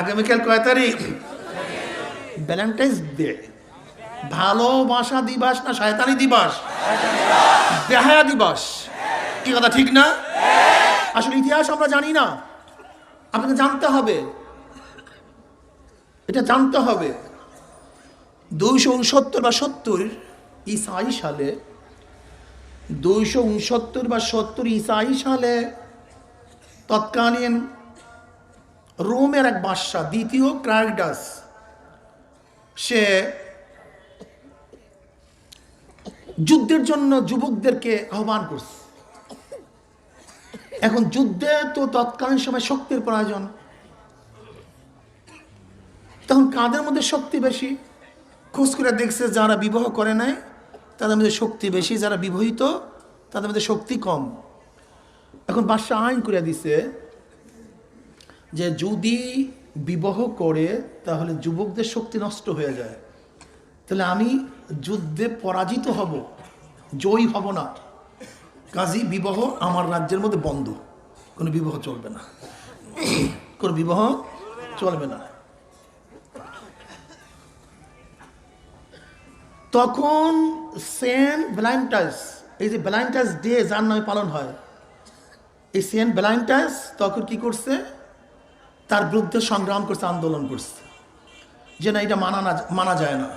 আগামীকাল কয় তারিখ? Valentine's day. ভালোবাসা দিবস না শয়তানি দিবস? বেহায়া দিবস। কি কথা ঠিক না? আসলে ইতিহাস আমরা জানি না, আপনাকে জানতে হবে, এটা জানতে হবে। 269 বা 70 ঈসাই সালে, 269 বা 70 ঈসাই সালে তৎকালীন রোমের এক বাদশা দ্বিতীয় ক্লাউডিয়াস, সে যুদ্ধের জন্য যুবকদেরকে আহ্বান করছে। এখন যুদ্ধে তো তৎকালীন সময় শক্তির প্রয়োজন, তখন কাদের মধ্যে শক্তি বেশি? খোঁজ করে দেখছে যারা বিবাহ করে নাই তাদের মধ্যে শক্তি বেশি, যারা বিবাহিত তাদের মধ্যে শক্তি কম। এখন বাদশা আইন করে দিছে যে যদি বিবাহ করে তাহলে যুবকদের শক্তি নষ্ট হয়ে যায়, তাহলে আমি যুদ্ধে পরাজিত হব, জয়ী হব না। কাজী বিবাহ আমার রাজ্যের মধ্যে বন্ধ, কোনো বিবাহ চলবে না, কোনো বিবাহ চলবে না। তখন সেন্ট ভ্যালেন্টাইন্স, এই যে ভ্যালেন্টাইন্স ডে যার নামে পালন হয়, এই সেন্ট ভ্যালেন্টাইন্স তখন কি করছে? তার বিরুদ্ধে সংগ্রাম করছে, আন্দোলন করছে যে না, এটা মানা যায় না।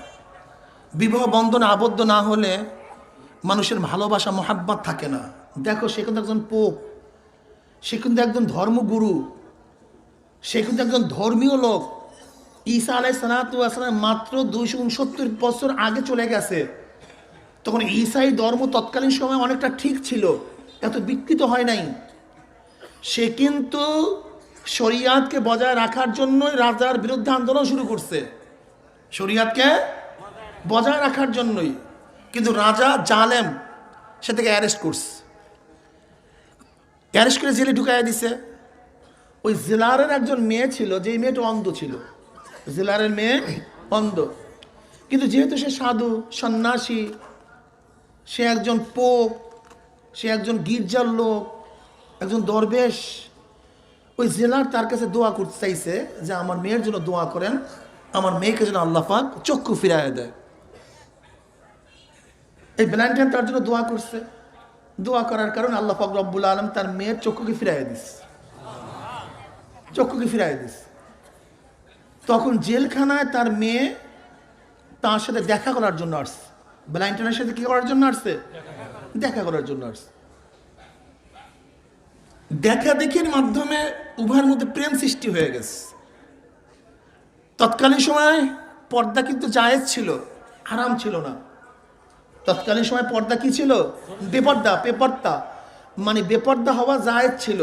বিবাহ বন্ধনে আবদ্ধ না হলে মানুষের ভালোবাসা মোহাব্বত থাকে না। দেখো, সে কিন্তু একজন পোপ, সে কিন্তু একজন ধর্মগুরু, সে কিন্তু একজন ধর্মীয় লোক। ঈসা আলাইহিসসালাম মাত্র 269 বছর আগে চলে গেছে। তখন ঈসাই ধর্ম তৎকালীন সময় অনেকটা ঠিক ছিল, এত বিকৃত হয় নাই। সে কিন্তু শরিয়াতকে বজায় রাখার জন্যই রাজার বিরুদ্ধে আন্দোলন শুরু করছে, শরিয়াতকে বজায় রাখার জন্যই। কিন্তু রাজা জালেম, সে থেকে অ্যারেস্ট করছে, অ্যারেস্ট করে জেলে ঢুকাইয়া দিছে। ওই জেলারের একজন মেয়ে ছিল, যে মেয়েটা অন্ধ ছিল, জেলারের মেয়ে অন্ধ, কিন্তু যেহেতু সে সাধু সন্ন্যাসী, সে একজন পোপ, সে একজন গির্জার লোক, একজন দরবেশ, ওই জেলার তার কাছে দোয়া করতে চাইছে যে আমার মেয়ের জন্য দোয়া করেন, আমার মেয়েকে যেন আল্লাহ পাক চক্ষু ফিরাইয়া দেয়। এই ভ্যালেন্টাইন তার জন্য দোয়া করছে, দোয়া করার কারণে আল্লাহ পাক রব্বুল আলম তার মেয়ের চক্ষুকে ফিরাইয়া দিস, চক্ষুকে ফিরাইয়া দিস। তখন জেলখানায় তার মেয়ে তার সাথে দেখা করার জন্য আসছে। ভ্যালেন্টাইনের সাথে কি করার জন্য আসছে? দেখা করার জন্য আসছে। দেখা দেখির মাধ্যমে উভয়ের মধ্যে প্রেম সৃষ্টি হয়ে গেছে। তৎকালীন সময় পর্দা কিন্তু জায়েজ ছিল, হারাম ছিল না। তৎকালীন সময় পর্দা কি ছিল? বেপর্দা, বেপর্দা মানে বেপর্দা হওয়া জায়েজ ছিল।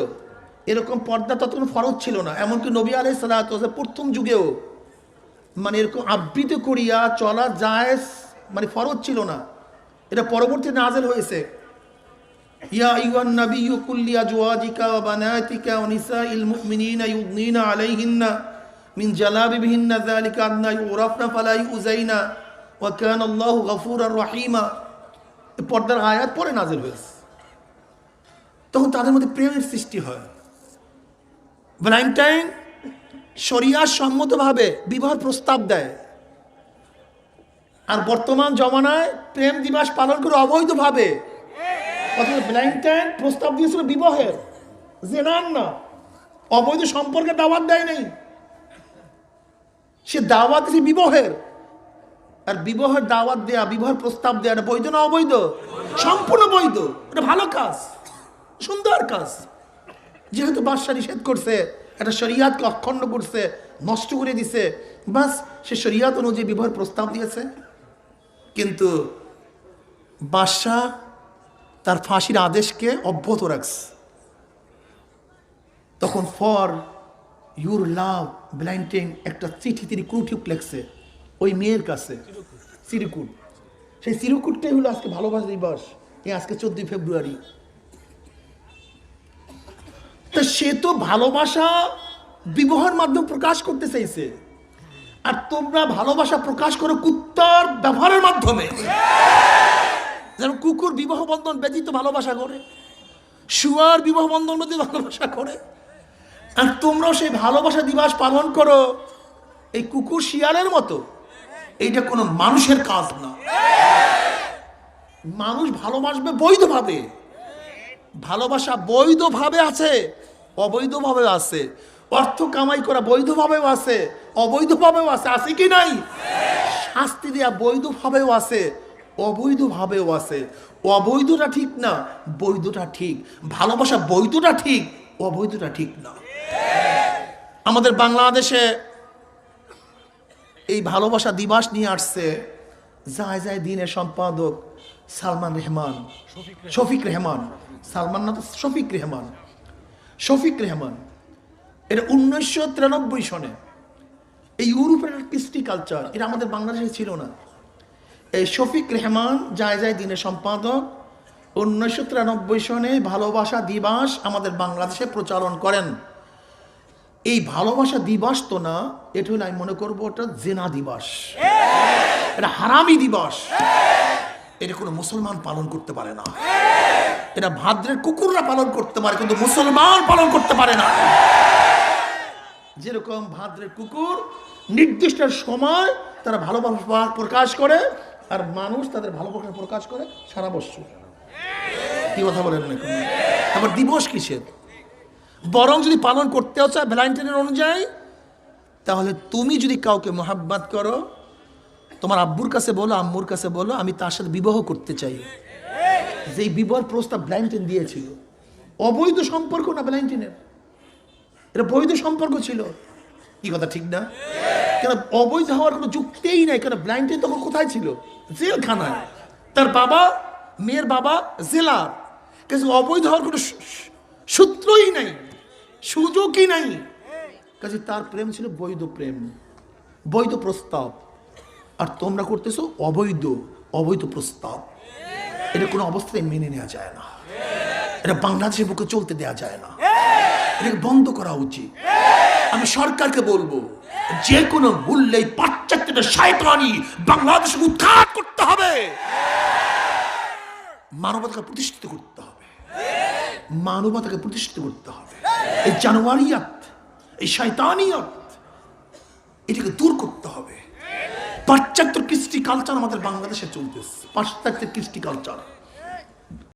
এরকম পর্দা ততক্ষণ ফরজ ছিল না। এমনকি নবী আলাইহিস সালাতু ওয়াস সালাম প্রথম যুগেও মানে এরকম আবৃত করিয়া চলা জায়েজ মানে ফরজ ছিল না, এটা পরবর্তী নাযিল হয়েছে। ইয়া আইয়ুহান নাবিয়্যু কুল লিআজওয়াজিকা ওয়া বানাতিকা ওয়া নিসাইল মুমিনিনা ইউদনিনা আলাইহিন্না মিন জালাবিবিহিন্না যালিকা আদনা ইউরাফনা ফালা ইউযাইনা ওয়া কানা আল্লাহু গফুরার রহিমা। পর্দার আয়াত পরে নাযিল হয়েছে। তখন তাদের মধ্যে প্রেমের সৃষ্টি হয়। ভ্যালেন্টাইন শরিয়াত সম্মতভাবে বিবাহের প্রস্তাব দেয়, আর বর্তমান জমানায় প্রেম দিবস পালন করে অবৈধভাবে। অথচ ভ্যালেন্টাইন প্রস্তাব দিয়েছিল বিবাহের, জেনার না, অবৈধ সম্পর্কে দাওয়াত দেয় নাই, সে দাওয়াত দিয়েছে বিবাহের। আর বিবাহের দাওয়াত দেয়া, বিবাহের প্রস্তাব দেয়া, এটা বৈধ না অবৈধ? সম্পূর্ণ বৈধ, এটা ভালো কাজ, সুন্দর কাজ। যেহেতু বাদশা নিষেধ করছে, একটা শরিয়াতকে অখণ্ড করছে, নষ্ট করে দিছে, বাস সে শরিয়াত অনুযায়ী বিবাহের প্রস্তাব দিয়েছে। কিন্তু বাদশা তার ফাঁসির আদেশকে অব্যাহত রাখছে। তখন ফর ইউর লাভ ভ্যালেন্টাইন একটা চিঠি তিনি ক্রুটিক লেখছে ওই মেয়ের কাছে, চিরকুট। সেই চিরকুটটাই হলো আজকে ভালোবাসা দিবস, এই আজকে 14 ফেব্রুয়ারি। তা সে তো ভালোবাসা বিবাহের মাধ্যমে প্রকাশ করতে চাইছে, আর তোমরা ভালোবাসা প্রকাশ করো কুত্তার ব্যবহারের মাধ্যমে। যেমন কুকুর বিবাহ বন্ধন ব্যতীত ভালোবাসা করে, শুয়ার বিবাহ বন্ধন ব্যতীত ভালোবাসা করে, আর তোমরাও সেই ভালোবাসা দিবস পালন করো এই কুকুর শিয়ালের মতো। এইটা কোনো মানুষের কাজ না। মানুষ ভালোবাসবে বৈধভাবে, ভালোবাসা বৈধভাবে আছে, অবৈধভাবেও আছে। অর্থ কামাই করা বৈধভাবেও আছে, অবৈধভাবেও আছে, আছে কি নাই? শাস্তি দেওয়া বৈধভাবেও আছে, অবৈধভাবেও আছে। অবৈধটা ঠিক না, বৈধটা ঠিক। ভালোবাসা বৈধটা ঠিক, অবৈধটা ঠিক না। আমাদের বাংলাদেশে এই ভালোবাসা দিবস নিয়ে আসছে যায় যায় দিনের সম্পাদক সালমান রেহমান, শফিক রেহমান, সালমান না তো শফিক রেহমান, শফিক রেহমান। এটা 1993 সনে। এই ইউরোপের কৃষ্টি কালচার এটা আমাদের বাংলাদেশে ছিল না। এই শফিক রেহমান যায় যায় দিনের সম্পাদক 1993 সনে ভালোবাসা দিবস আমাদের বাংলাদেশে প্রচলন করেন। এই ভালোবাসা দিবস তো না, এটা হলো আমি মনে করবো ওটা জেনা দিবস, এটা হারামি দিবস। এটা কোনো মুসলমান পালন করতে পারে না। এটা ভাদ্রের কুকুররা পালন করতে পারে, কিন্তু মুসলমান পালন করতে পারে না। যেরকম ভাদ্রের কুকুর নির্দিষ্ট সময় তারা ভালোবাসা প্রকাশ করে, আর মানুষ তাদের ভালোবাসা প্রকাশ করে সারা বছর। কি কথা বলেন না? আবার দিবস কিসের? বরং যদি পালন করতেও চায় ভ্যালেন্টাইনের অনুযায়ী, তাহলে তুমি যদি কাউকে মোহাব্বত করো, তোমার আব্বুর কাছে বলো, আম্মুর কাছে বলো, আমি তার সাথে বিবাহ করতে চাই। যেই বিবাহের প্রস্তাব ভ্যালেন্টাইন দিয়েছিল, অবৈধ সম্পর্ক না ভ্যালেন্টাইনের, এটা বৈধ সম্পর্ক ছিল। কি কথা ঠিক না? কেন অবৈধ হওয়ার কোনো যুক্তিই নাই। কেন ভ্যালেন্টাইন তখন কোথায় ছিল? জেলখানায়। তার বাবা, মেয়ের বাবা জেলার। কিন্তু অবৈধ হওয়ার কোনো সূত্রই নাই, সুযোগই নাই। কাজে তার প্রেম ছিল বৈধ প্রেম, বৈধ প্রস্তাব। আর তোমরা করতেছো অবৈধ, অবৈধ প্রস্তাব। এটা কোনো অবস্থায় মেনে নেওয়া যায় না। এটা বাংলাদেশের বুকে চলতে দেওয়া যায় না। এটাকে বন্ধ করা উচিত। আমি সরকারকে বলবো, যে কোনো মূল্যে পাশ্চাত্যের শয়তানি বাংলাদেশকে উৎখাত করতে হবে, মানবতাকে প্রতিষ্ঠিত করতে হবে, মানবতাকে প্রতিষ্ঠিত করতে হবে। এই জানোয়ারিয়াত, এই শয়তানিয়াত, এটাকে দূর করতে হবে। পাশ্চাত্যের কৃষ্টি কালচার আমাদের বাংলাদেশে চলতেছে, পাশ্চাত্যের কৃষ্টি কালচার।